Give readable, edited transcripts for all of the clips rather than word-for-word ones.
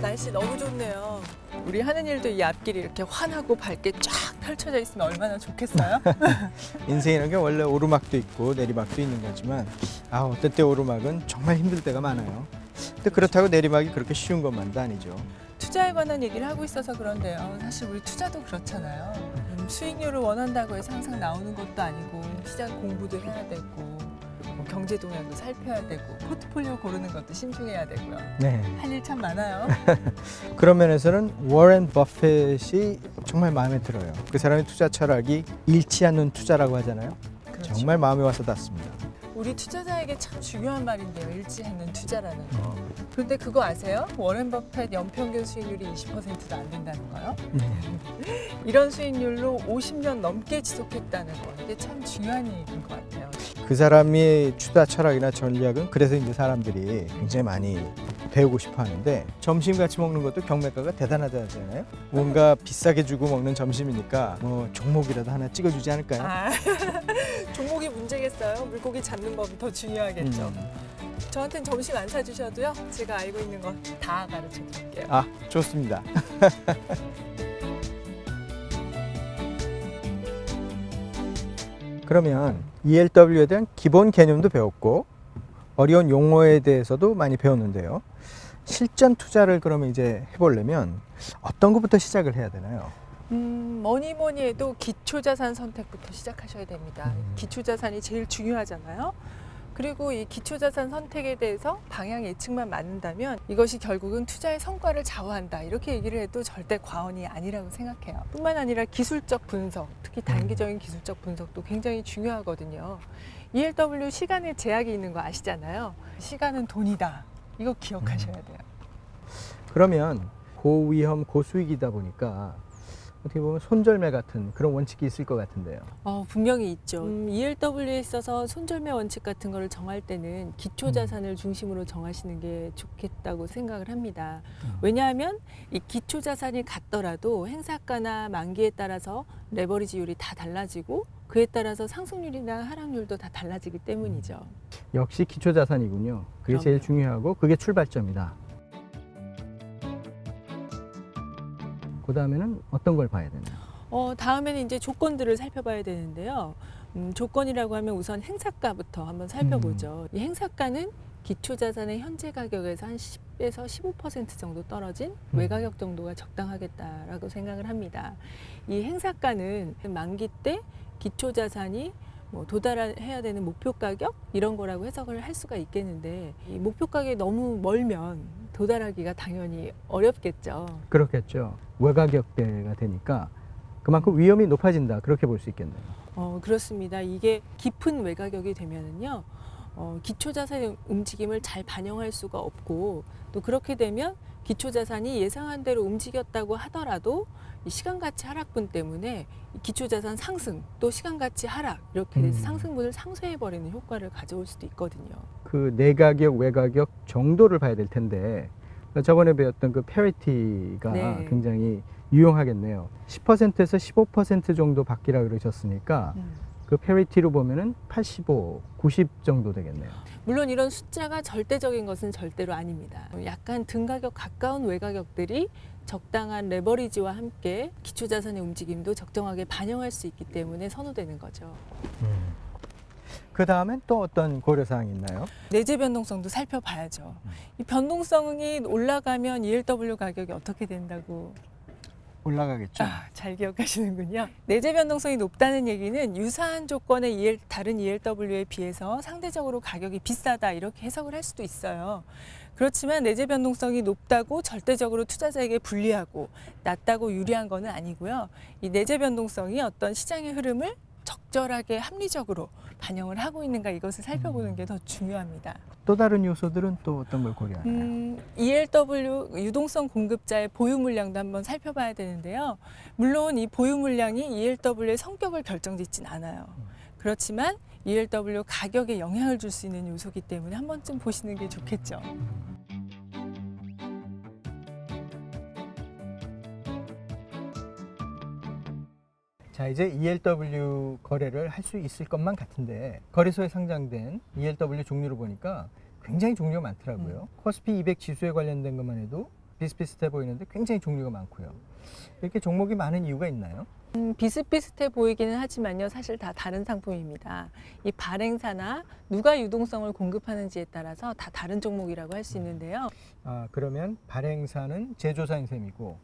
날씨 너무 좋네요. 우리 하는 일도 이 앞길이 이렇게 환하고 밝게 쫙 펼쳐져 있으면 얼마나 좋겠어요? 인생이라는 게 원래 오르막도 있고 내리막도 있는 거지만 어떨 때 오르막은 정말 힘들 때가 많아요. 근데 그렇다고 내리막이 그렇게 쉬운 것만도 아니죠. 투자에 관한 얘기를 하고 있어서 그런데요. 사실 우리 투자도 그렇잖아요. 수익률을 원한다고 해서 항상 나오는 것도 아니고 시장 공부도 해야 되고 뭐 경제 동향도 살펴야 되고 포트폴리오 고르는 것도 신중해야 되고요. 네. 할 일 참 많아요. 그런 면에서는 워렌 버핏이 정말 마음에 들어요. 그 사람의 투자 철학이 잃지 않는 투자라고 하잖아요. 그렇죠. 정말 마음에 와서 닿습니다. 우리 투자자에게 참 중요한 말인데요. 잃지 않는 투자라는 거. 그런데 그거 아세요? 워렌 버핏 연평균 수익률이 20%도 안 된다는 거요? 이런 수익률로 50년 넘게 지속했다는 거. 이게 참 중요한 얘기인 것 같아요. 그 사람의 투자 철학이나 전략은 그래서 이제 사람들이 굉장히 많이 배우고 싶어 하는데 점심 같이 먹는 것도 경매가가 대단하다 하잖아요. 뭔가 비싸게 주고 먹는 점심이니까 뭐 종목이라도 하나 찍어주지 않을까요? 종목이 문제겠어요? 물고기 잡는 법이 더 중요하겠죠. 저한테는 점심 안 사주셔도요. 제가 알고 있는 거 다 가르쳐 드릴게요. 좋습니다. 그러면 ELW에 대한 기본 개념도 배웠고 어려운 용어에 대해서도 많이 배웠는데요. 실전 투자를 그러면 이제 해보려면 어떤 것부터 시작을 해야 되나요? 뭐니 해도 기초자산 선택부터 시작하셔야 됩니다. 기초자산이 제일 중요하잖아요. 그리고 이 기초자산 선택에 대해서 방향 예측만 맞는다면 이것이 결국은 투자의 성과를 좌우한다. 이렇게 얘기를 해도 절대 과언이 아니라고 생각해요. 뿐만 아니라 기술적 분석, 특히 단기적인 기술적 분석도 굉장히 중요하거든요. ELW 시간에 제약이 있는 거 아시잖아요. 시간은 돈이다. 이거 기억하셔야 돼요. 그러면 고위험 고수익이다 보니까 어떻게 보면 손절매 같은 그런 원칙이 있을 것 같은데요. 분명히 있죠. ELW에 있어서 손절매 원칙 같은 거를 정할 때는 기초자산을 중심으로 정하시는 게 좋겠다고 생각을 합니다. 왜냐하면 이 기초자산이 같더라도 행사가나 만기에 따라서 레버리지율이 다 달라지고 그에 따라서 상승률이나 하락률도 다 달라지기 때문이죠. 역시 기초자산이군요. 그게 제일 그럼요. 중요하고 그게 출발점이다. 그 다음에는 어떤 걸 봐야 되나요? 다음에는 이제 조건들을 살펴봐야 되는데요. 조건이라고 하면 우선 행사가부터 한번 살펴보죠. 이 행사가는 기초자산의 현재 가격에서 한 10에서 15% 정도 떨어진 외가격 정도가 적당하겠다라고 생각을 합니다. 이 행사가는 만기 때 기초자산이 도달해야 되는 목표 가격 이런 거라고 해석을 할 수가 있겠는데 이 목표 가격이 너무 멀면 도달하기가 당연히 어렵겠죠. 그렇겠죠. 외가격대가 되니까 그만큼 위험이 높아진다. 그렇게 볼 수 있겠네요. 그렇습니다. 이게 깊은 외가격이 되면은요, 기초자산의 움직임을 잘 반영할 수가 없고 또 그렇게 되면 기초자산이 예상한 대로 움직였다고 하더라도 이 시간가치 하락분 때문에 이 기초자산 상승 또 시간가치 하락 이렇게 돼서 상승분을 상쇄해버리는 효과를 가져올 수도 있거든요. 그 내가격, 외가격 정도를 봐야 될 텐데 저번에 배웠던 그 페리티가 네. 굉장히 유용하겠네요. 10%에서 15% 정도 바뀌라 그러셨으니까 그 페리티로 보면은 85, 90 정도 되겠네요. 물론 이런 숫자가 절대적인 것은 절대로 아닙니다. 약간 등가격 가까운 외가격들이 적당한 레버리지와 함께 기초자산의 움직임도 적정하게 반영할 수 있기 때문에 선호되는 거죠. 그 다음엔 또 어떤 고려사항이 있나요? 내재 변동성도 살펴봐야죠. 이 변동성이 올라가면 ELW 가격이 어떻게 된다고 올라가겠죠. 잘 기억하시는군요. 내재 변동성이 높다는 얘기는 유사한 조건의 다른 ELW에 비해서 상대적으로 가격이 비싸다 이렇게 해석을 할 수도 있어요. 그렇지만 내재 변동성이 높다고 절대적으로 투자자에게 불리하고 낮다고 유리한 것은 아니고요. 이 내재 변동성이 어떤 시장의 흐름을 적절하게 합리적으로 반영을 하고 있는가 이것을 살펴보는 게 더 중요합니다. 또 다른 요소들은 또 어떤 걸 고려하나요? ELW 유동성 공급자의 보유 물량도 한번 살펴봐야 되는데요. 물론 이 보유 물량이 ELW의 성격을 결정짓진 않아요. 그렇지만 ELW 가격에 영향을 줄 수 있는 요소이기 때문에 한 번쯤 보시는 게 좋겠죠. 자, 이제 ELW 거래를 할 수 있을 것만 같은데 거래소에 상장된 ELW 종류를 보니까 굉장히 종류가 많더라고요. 코스피 200 지수에 관련된 것만 해도 비슷비슷해 보이는데 굉장히 종류가 많고요. 이렇게 종목이 많은 이유가 있나요? 비슷비슷해 보이기는 하지만요. 사실 다 다른 상품입니다. 이 발행사나 누가 유동성을 공급하는지에 따라서 다 다른 종목이라고 할 수 있는데요. 아, 그러면 발행사는 제조사인 셈이고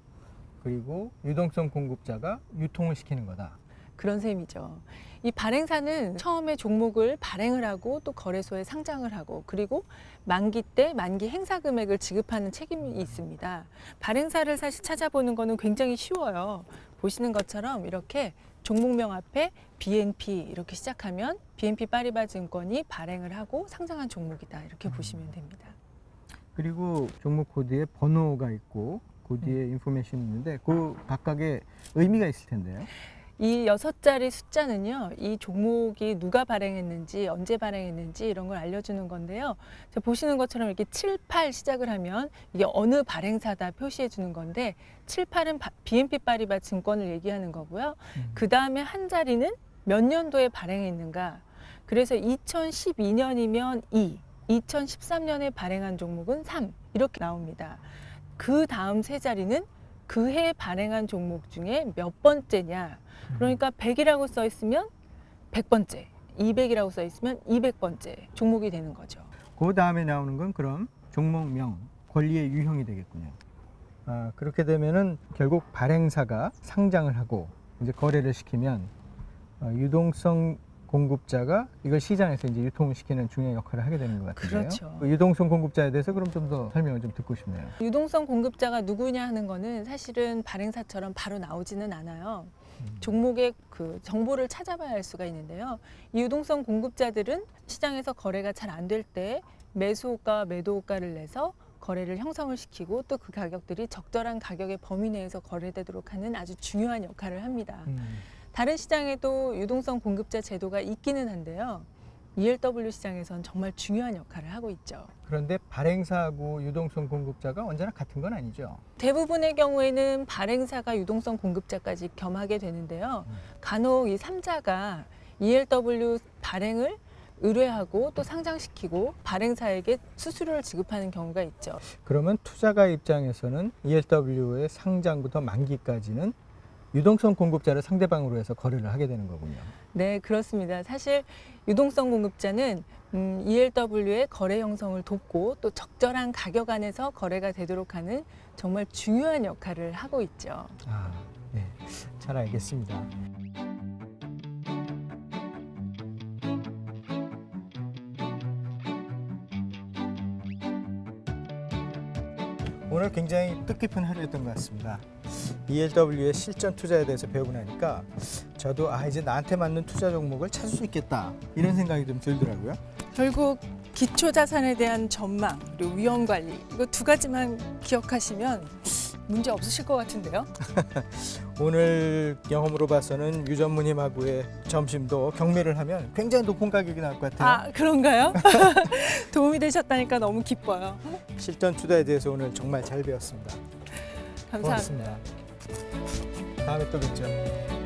그리고 유동성 공급자가 유통을 시키는 거다. 그런 셈이죠. 이 발행사는 처음에 종목을 발행을 하고 또 거래소에 상장을 하고 그리고 만기 때 만기 행사 금액을 지급하는 책임이 있습니다. 발행사를 사실 찾아보는 거는 굉장히 쉬워요. 보시는 것처럼 이렇게 종목명 앞에 BNP 이렇게 시작하면 BNP 파리바 증권이 발행을 하고 상장한 종목이다. 이렇게 보시면 됩니다. 그리고 종목 코드에 번호가 있고 그 뒤에 인포메이션이 있는데 그 각각의 의미가 있을 텐데요. 이 6자리 숫자는요, 이 종목이 누가 발행했는지, 언제 발행했는지 이런 걸 알려주는 건데요. 자, 보시는 것처럼 이렇게 7, 8 시작을 하면 이게 어느 발행사다 표시해 주는 건데 7, 8은 BNP 파리바 증권을 얘기하는 거고요. 그 다음에 한 자리는 몇 년도에 발행했는가. 그래서 2012년이면 2, 2013년에 발행한 종목은 3 이렇게 나옵니다. 그 다음 세 자리는 그 해 발행한 종목 중에 몇 번째냐. 그러니까 100이라고 써 있으면 100번째, 200이라고 써 있으면 200번째 종목이 되는 거죠. 그 다음에 나오는 건 그럼 종목명, 권리의 유형이 되겠군요. 아, 그렇게 되면은 결국 발행사가 상장을 하고 이제 거래를 시키면 유동성 공급자가 이걸 시장에서 이제 유통을 시키는 중요한 역할을 하게 되는 것 같은데요. 그렇죠. 그 유동성 공급자에 대해서 그럼 좀 더 설명을 좀 듣고 싶네요. 유동성 공급자가 누구냐 하는 거는 사실은 발행사처럼 바로 나오지는 않아요. 종목의 그 정보를 찾아봐야 할 수가 있는데요. 이 유동성 공급자들은 시장에서 거래가 잘 안 될 때 매수호가와 매도호가를 내서 거래를 형성을 시키고 또 그 가격들이 적절한 가격의 범위 내에서 거래되도록 하는 아주 중요한 역할을 합니다. 다른 시장에도 유동성 공급자 제도가 있기는 한데요. ELW 시장에선 정말 중요한 역할을 하고 있죠. 그런데 발행사하고 유동성 공급자가 언제나 같은 건 아니죠. 대부분의 경우에는 발행사가 유동성 공급자까지 겸하게 되는데요. 간혹 이 3자가 ELW 발행을 의뢰하고 또 상장시키고 발행사에게 수수료를 지급하는 경우가 있죠. 그러면 투자가 입장에서는 ELW의 상장부터 만기까지는 유동성 공급자를 상대방으로 해서 거래를 하게 되는 거군요. 네, 그렇습니다. 사실 유동성 공급자는 ELW의 거래 형성을 돕고 또 적절한 가격 안에서 거래가 되도록 하는 정말 중요한 역할을 하고 있죠. 아, 네, 잘 알겠습니다. 오늘 굉장히 뜻깊은 하루였던 것 같습니다. ELW의 실전 투자에 대해서 배우고 나니까 저도 이제 나한테 맞는 투자 종목을 찾을 수 있겠다 이런 생각이 좀 들더라고요. 결국 기초 자산에 대한 전망 그리고 위험 관리 이거 두 가지만 기억하시면 문제 없으실 것 같은데요. 오늘 경험으로 봐서는 유 전무님하고의 점심도 경매를 하면 굉장히 높은 가격이 나올 것 같아요. 아, 그런가요? 도움이 되셨다니까 너무 기뻐요. 실전 투자에 대해서 오늘 정말 잘 배웠습니다. 감사합니다. 고맙습니다. 다음에 또 뵙죠.